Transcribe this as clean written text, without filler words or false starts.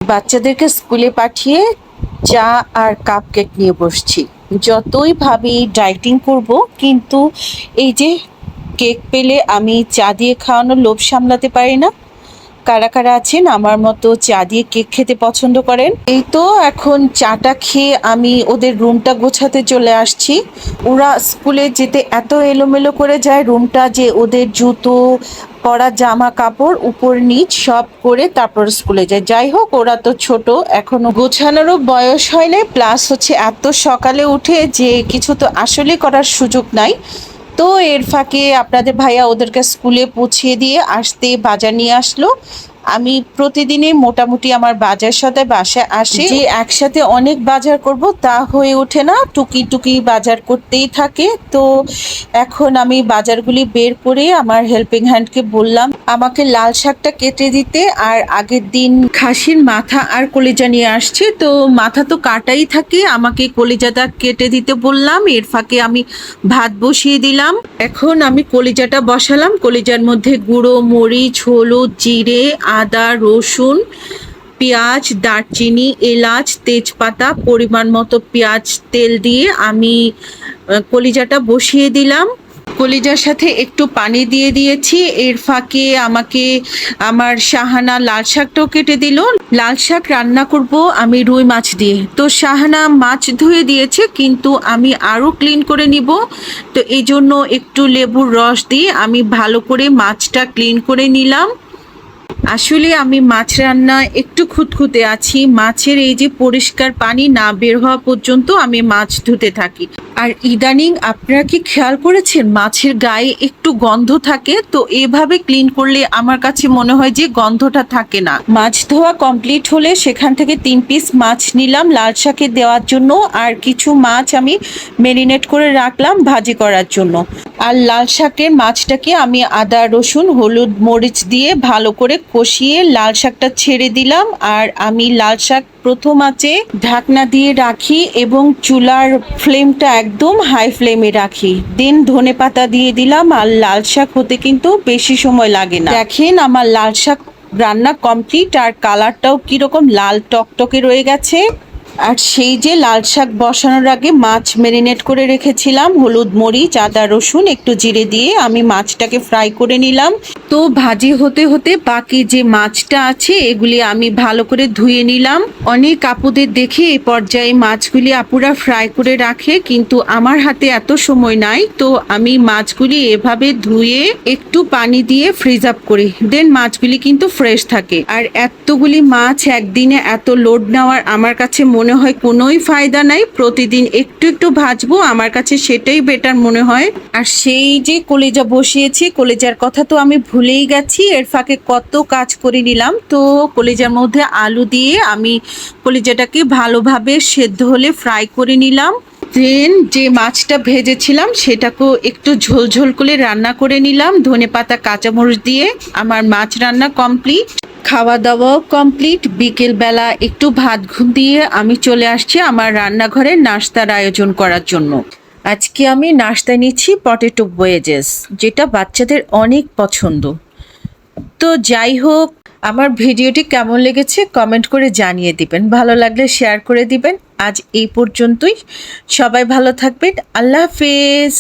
বাচ্চাদেরকে স্কুলে পাঠিয়ে চা আর কাপকেক নিয়ে বসছি। যতই ভাবি ডায়েটিং করব, কিন্তু এই যে কেক পেলে আমি চা দিয়ে খাওয়ানোর লোভ সামলাতে পারি না। কারা কারা আছেন আমার মতো চা দিয়ে কেক খেতে পছন্দ করেন? এই তো এখন চাটা খেয়ে আমি ওদের রুমটা গোছাতে চলে আসছি। ওরা স্কুলে যেতে এত এলোমেলো করে যায় রুমটা, যে ওদের জুতো, পরা জামা কাপড় উপর নিচ সব করে তারপর স্কুলে যায়। যাই হোক, ওরা তো ছোট, এখনো গোছানোরও বয়স হয় নাই, প্লাস হচ্ছে এত সকালে উঠে যে কিছু তো আসলে করার সুযোগ নাই। তো এর ফাঁকে আপনাদের ভাইয়া ওদেরকে স্কুলে পৌঁছিয়ে দিয়ে আসতে বাজার নিয়ে আসলো। আমি প্রতিদিনই মোটামুটি আমার বাজার সদাই বাসায় আসে, যে একসাথে অনেক বাজার করব তা হয়ে ওঠে না, টুকি টুকি বাজার করতেই থাকে। তো এখন আমি বাজারগুলি বের করে আমার হেল্পিং হ্যান্ডকে বললাম আমাকে লাল শাকটা কেটে দিতে, আর আগের দিন খাসির মাথা আর কলিজা নিয়ে আসছে, তো মাথা তো কাটাই থাকে, আমাকে কলিজাটা কেটে দিতে বললাম। এর ফাঁকে আমি ভাত বসিয়ে দিলাম। এখন আমি কলিজাটা বসালাম। কলিজার মধ্যে গুঁড়ো মরিচ, হলুদ, জিরে, আদা, রসুন, পেঁয়াজ, দারচিনি, এলাচ, তেজপাতা, পরিমাণ মতো পেঁয়াজ, তেল দিয়ে আমি কলিজাটা বসিয়ে দিলাম। কলিজার সাথে একটু পানি দিয়ে দিয়েছি। এর ফাঁকে আমাকে আমার শাহানা লাল শাকটাও কেটে দিল। লাল শাক রান্না করব আমি রুই মাছ দিয়ে। তো শাহানা মাছ ধুয়ে দিয়েছে, কিন্তু আমি আরও ক্লিন করে নিব। তো এই জন্য একটু লেবুর রস দিয়ে আমি ভালো করে মাছটা ক্লিন করে নিলাম। আসলে আমি মাছ রান্নায় একটু খুঁতখুঁতে আছি। মাছের এই যে পরিষ্কার পানি না বের হওয়া পর্যন্ত আমি মাছ ধুতে থাকি। আর ইদানিং আপনারা কি খেয়াল করেছেন মাছের গায়ে একটু গন্ধ থাকে? তো এভাবে ক্লিন করলে আমার কাছে মনে হয় যে গন্ধটা থাকে না। মাছ ধোয়া কমপ্লিট হলে সেখান থেকে 3 পিস মাছ নিলাম লাল শাকে দেওয়ার জন্য, আর কিছু মাছ আমি ম্যারিনেট করে রাখলাম ভাজি করার জন্য। আর লাল শাকের মাছটাকে আমি আদা, রসুন, হলুদ, মরিচ দিয়ে ভালো করে কষিয়ে লাল শাকটা ছেড়ে দিলাম। আর আমি লাল শাক প্রথম আঁচে ঢাকনা দিয়ে রাখি এবং চুলার ফ্লেমটা একদম হাই ফ্লেমে রাখি। দেন ধনেপাতা দিয়ে দিলাম। আর লাল শাক হতে কিন্তু বেশি সময় লাগে না। দেখেন আমার লাল শাক রান্না কমপ্লিট, আর কালারটাও কিরকম লাল টকটকে রয়ে গেছে। আর সেই যে লাল শাক বসানোর আগে মাছ ম্যারিনেট করে রেখেছিলাম, হলুদ, মরিচ, আদা, রসুন, একটু জিরে দিয়ে আমি মাছটাকে ফ্রাই করে নিলাম। তো ভাজি হতে হতে বাকি যে মাছটা আছে এগুলি আমি ভালো করে ধুয়ে নিলাম। অনেক আপুদের দেখে এই পর্যায়ে মাছগুলি আপুরা ফ্রাই করে রাখে, কিন্তু আমার হাতে এত সময় নাই। তো আমি মাছগুলি এভাবে ধুয়ে একটু পানি দিয়ে ফ্রিজ আপ করি, দেন মাছগুলি কিন্তু ফ্রেশ থাকে। আর এতগুলি মাছ একদিনে এত লোড নেওয়ার আমার কাছে মনে হয় কোনোই ফায়দা নাই। প্রতিদিন একটু একটু ভাজবো, আমার কাছে সেটাই বেটার মনে হয়। আর সেই যে কলিজা বসিয়েছি, কলিজার কথা তো আমি ভুলেই গেছি। এর ফাঁকে কত কাজ করে নিলাম। তো কলিজার মধ্যে আলু দিয়ে আমি কলিজাটাকে ভালোভাবে সেদ্ধ হলে ফ্রাই করে নিলাম। দেন যে মাছটা ভেজেছিলাম সেটাকেও একটু ঝোলঝোল করে রান্না করে নিলাম ধনেপাতা, কাঁচামরিচ দিয়ে। আমার মাছ রান্না কমপ্লিট, খাওয়া দাওয়াও কমপ্লিট। বিকেলবেলা একটু ভাত ঘুম দিয়ে আমি চলে আসছি আমার রান্নাঘরে নাস্তার আয়োজন করার জন্য। আজকে আমি নাস্তায় নিচ্ছি পটেটো ওয়েজেস, যেটা বাচ্চাদের অনেক পছন্দ। তো যাই হোক, আমার ভিডিওটি কেমন লেগেছে কমেন্ট করে জানিয়ে দিবেন, ভালো লাগলে শেয়ার করে দিবেন। আজ এই পর্যন্তই, সবাই ভালো থাকবেন, আল্লাহ হাফেজ।